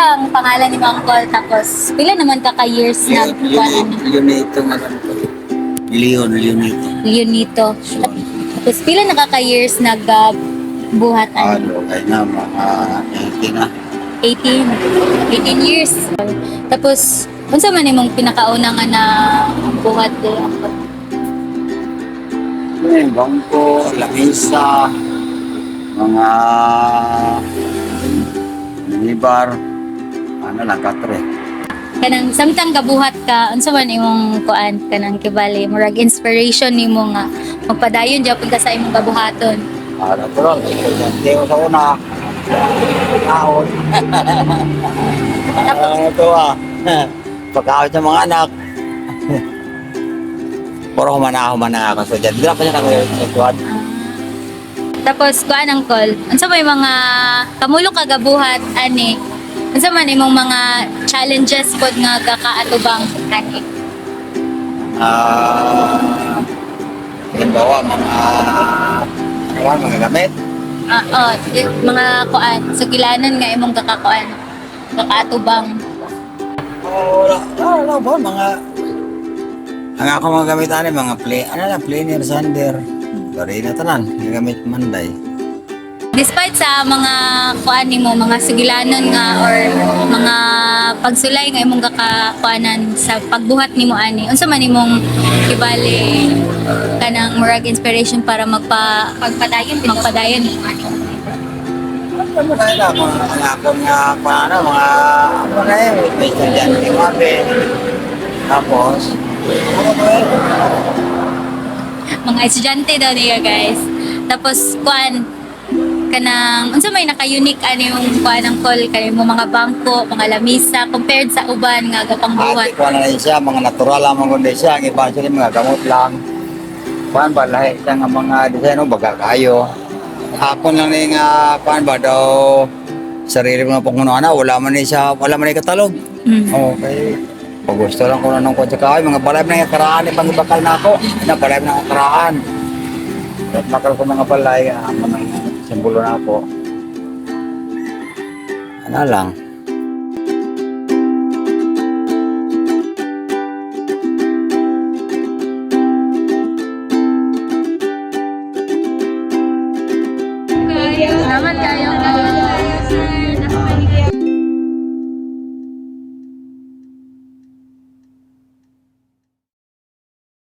ang pangalan ni Uncle? Tapos, pila naman ka ka-years na Leonito nga lang po. Leonito. Leonito. Tapos, pila na ka-years nag-buhat? Kaya na, mga 80 na. 18. 18 years. Tapos, unsa man imong pinakauna nga na buhat di Uncle? Bangko, lamisa, mga minibar, ano lang, katre. Kanang samtang gabuhat ka, unsa man imong kuan kanang kibali, murag inspiration nimo nga magpadayon gyapon ka sa imong gabuhaton. Natural, hindi ko sa una. Kaon. Ito pagkaon sa mga anak. Puro humana ako. So, dyan, dila pa niya kami ituan. Tapos kuan Uncle, unsa may mga kamulong kagabuhat ani? Unsa man imong mga challenges pod nga gakaatubang ani? Halimbawa, mga gamit. Mga kuan, sugilanon nga imong gakakuan, gakaatubang. Wala ba, ang ako mga gamitan mga planer, sander. Sorry na tanan, gamit manday. Despite sa mga kuan nimo, mga sugilanon nga or mga pagsulay nga imong gakakuanan sa pagbuhat nimo ani, unsa man imong kibali kanang murag inspiration para magpadayon Ano tayo na, mga akong mga may estudyante kami. Tapos, mga estudyante daw niya guys. Tapos kuan kanang unsa may naka-unique ani yung kuan ng call kay mo mga bangko, mga lamisa compared sa uban nga gapangbuhat. kuha na rin siya, mga natural lang mga kundi siya. Ang iba siya mga gamot lang. Kuhaan ba, lahi siya nga mga design, baga kayo. Hapon lang rin nga, kuhaan ba daw, sarili mga pangunuan na, wala man rin katalog. Okay. Pag gusto lang ko na ng kotse kahoy, mga balay na yung karaan, ibang ibakal na ako. Balay na yung karaan. At makal ko mga balay, mga simbolo na ako. Ano lang.